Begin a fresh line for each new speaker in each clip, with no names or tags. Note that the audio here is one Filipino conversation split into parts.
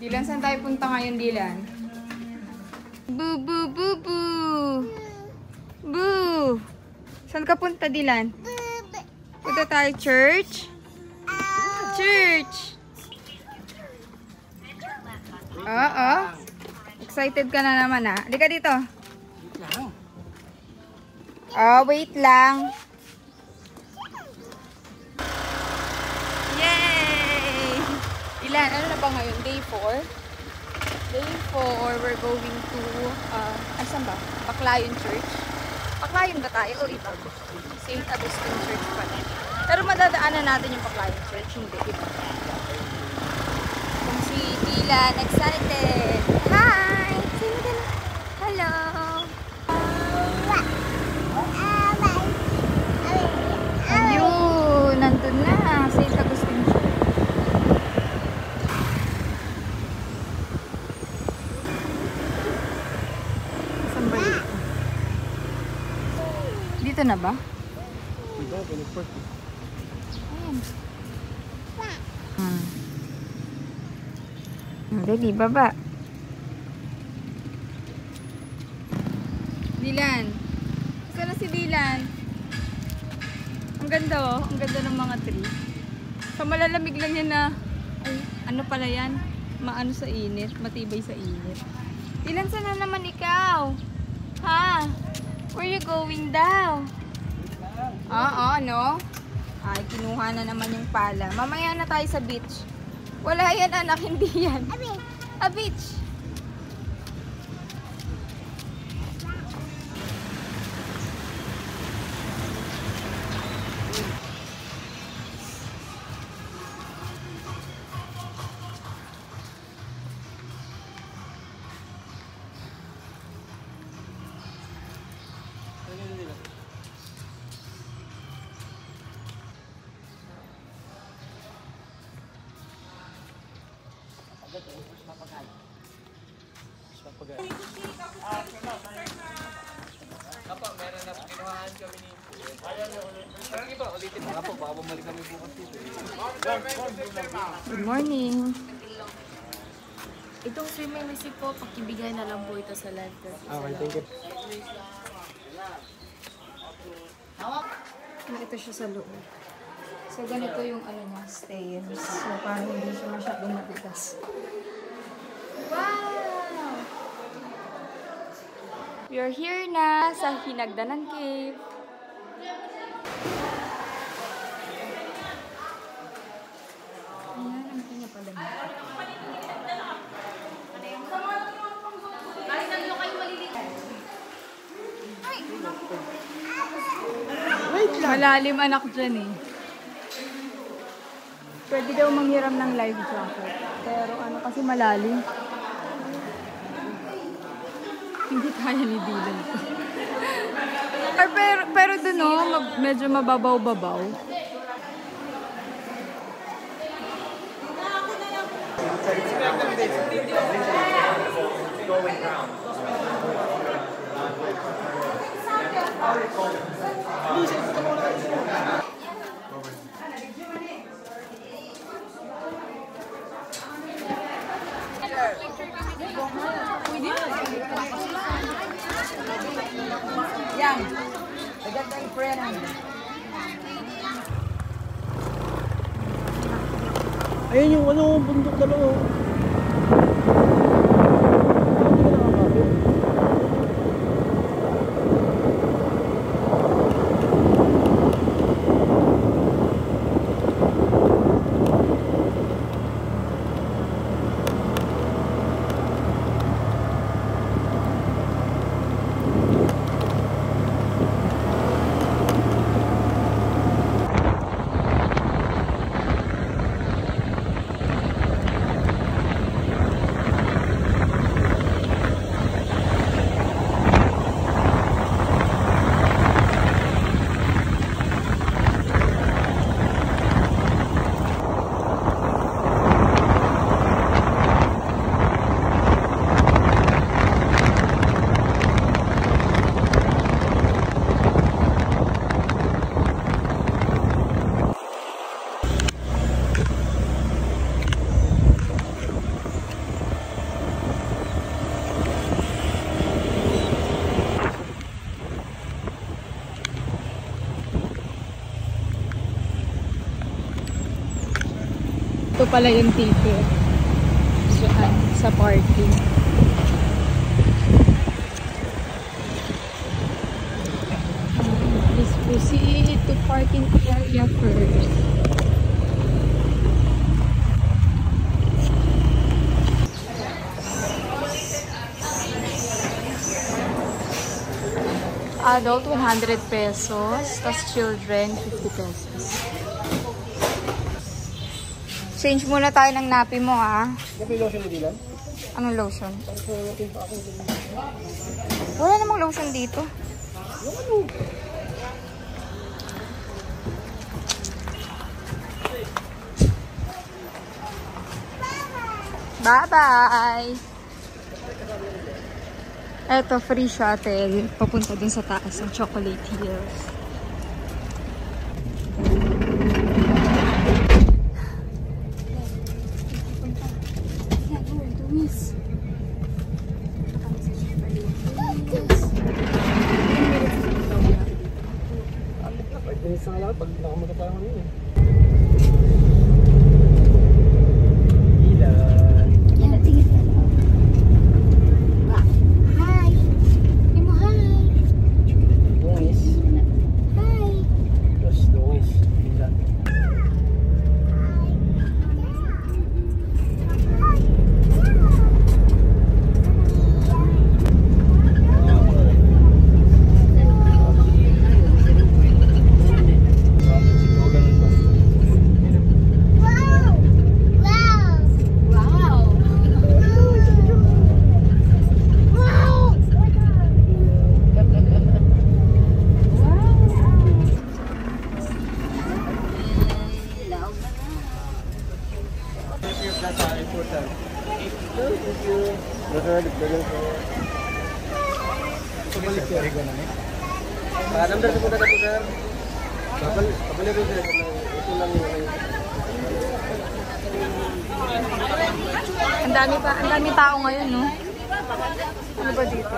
Dilan, saan tayo punta ngayon, Dilan? Boo, boo, boo, boo! Boo! Saan ka punta, Dilan? Punta tayo church? Church! Oo. Excited ka na naman, ha? Halika dito. Oh, wait lang. Yay! Ilan? Ano na ba ngayon? Day 4? Day 4, we're going to, asan ba? Baclayon Church. Baclayon ba tayo o iba? St. Augustine Church pala. Pero madadaanan natin yung Baclayon Church. Hindi, iba. Kung si Dilan, excited! Hi! Sino ka na? Hello! Ayun! Nandun na! St. Augustine Church. Saan ba dito? Dito na ba?
Dito, pinagport.
Ayan. Dali, baba. Dilan. Saan na si Dilan? Ang ganda oh. Ang ganda ng mga tree. Sa malalamig lang yan na, ay, ano pala yan? Maano sa init. Matibay sa init. Dilan, saan na naman ikaw? Ha? Where you going daw? Oo, ano? Ay, kinuha na naman yung pala. Mamaya na tayo sa beach. Wala yan, anak. Hindi yan. A beach.
Apa, meron na kinuhaan kami ni... Parang iba, ulitin mga po, baka bumalik kami bukas dito.
Good morning.
Itong swimming receipt po, pakibigay na lang po ito sa lifeguard.
Okay, thank you.
Ito siya sa loob. So, ganito yung ano niya, stairs. So, parang hindi siya masyadong matigas. Wow! We are here na sa Hinagdanan Cave. Ayan, ang kanya pala niya. Malalim anak dyan eh. Pwede daw manghiram ng life jacket. Pero ano kasi malalim. Hindi kaya ni Dylan ito. pero dun oh, medyo mababaw-babaw. Yan. Maganda yung friend.
Ayun yung ano, bundok dalawa.
ito pala yung ticket. Sa parking. Please proceed to parking area first. Adult 100 pesos, tas children 50 pesos. Change muna tayo ng napi mo, ha?
May lotion ni Dylan?
Anong lotion? Wala namang lotion dito. Bye-bye! Eto, free shuttle. Papunta dun sa taas ng Chocolate Hills.
Sa lahat, pag nakamagkasama rin eh. Ilan?
Hi! Hindi mo hi!
Dungis.
Hi!
Tapos dungis. Ilan? Number sa punta na po, sir. Kapalit rin, sir. Ito lang yung...
Ang dami tao ngayon, no? Ano ba dito?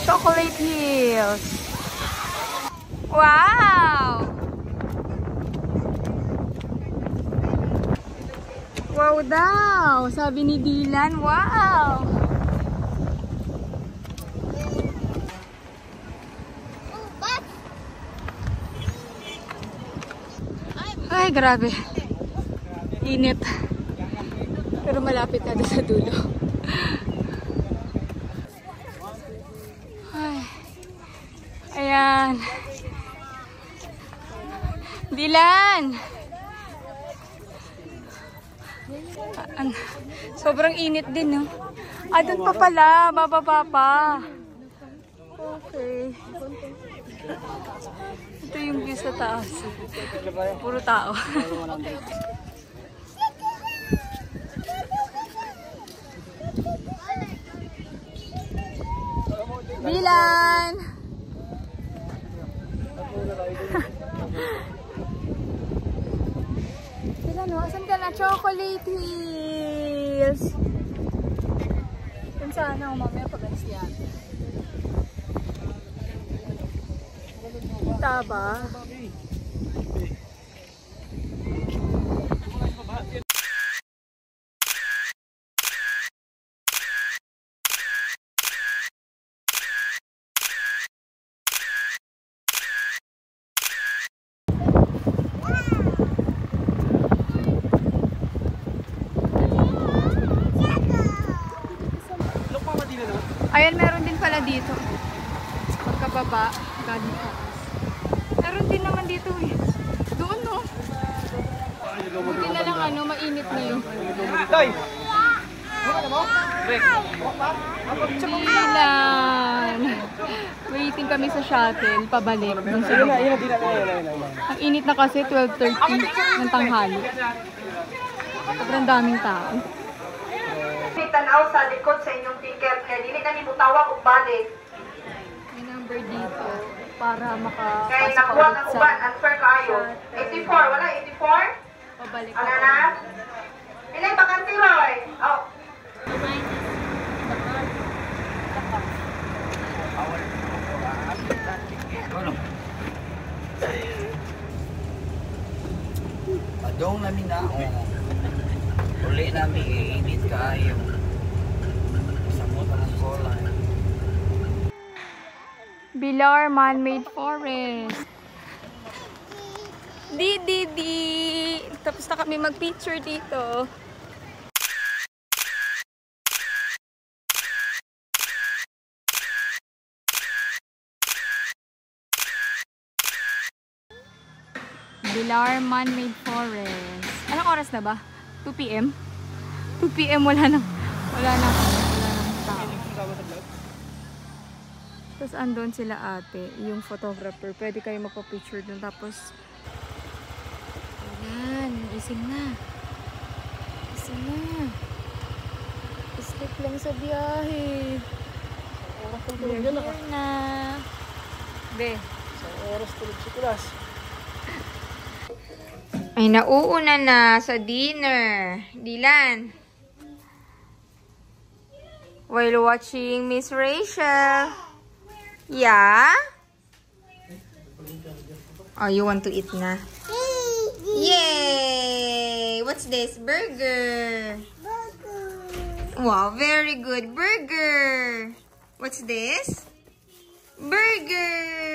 Chocolate Hills. Wow! Wow daw! Sabi ni Dylan, wow! Ay, grabe. Init. Pero malapit na doon sa dulo. Ay. Ayan. Dylan! Sobrang init din, no? Ah, doon pa pala. Bababa pa. Okay. Ito yung view sa taas. Puro tao. Dylan! Dylan, no? Asan ka na? Chocolate Hills! Kung saan ako mamaya pag-alis yan. Kita ba? Ayan, meron din pala dito. Pagkababa, galing taas. Meron din naman dito eh. Doon, no? Hindi na lang ano, mainit na yun.
Tay!
Dylan! Waiting kami sa shuttle, pabalik. Dun sa ang init na kasi, 12:30 ng tanghali. Sobrang daming tao.
Tanaw sa likod sa inyong ticket kaya dili na nimutawag og balik.
May number dito para
Kaya
makapasok
nakuha
ulit
ng
sa
uban, answer kaayo. 84, wala 84?
pabalik.
Ano na? Ilay bakante Roy. Oh.
Ano? Adong namin na uli namin iinit kayo. Samot ang kulay.
Bilar Man-Made Forest. Di. Tapos na kami mag-picture dito. Bilar Man-Made Forest. Anong oras na ba? 2 PM? 2 PM wala nang tao. Tapos andun sila ate, yung photographer. Pwede kayo magpa-picture dun. Tapos, ayan, gising na. Gising na. Sleep lang sa biyahe. Here na. Be.
Oras tulog si Kulas.
Ay, nauuna na sa dinner. Dylan. While watching Miss Rachel. Yeah? Oh, you want to eat na? Yay! What's this? Burger. Wow, very good. Burger. What's this? Burger.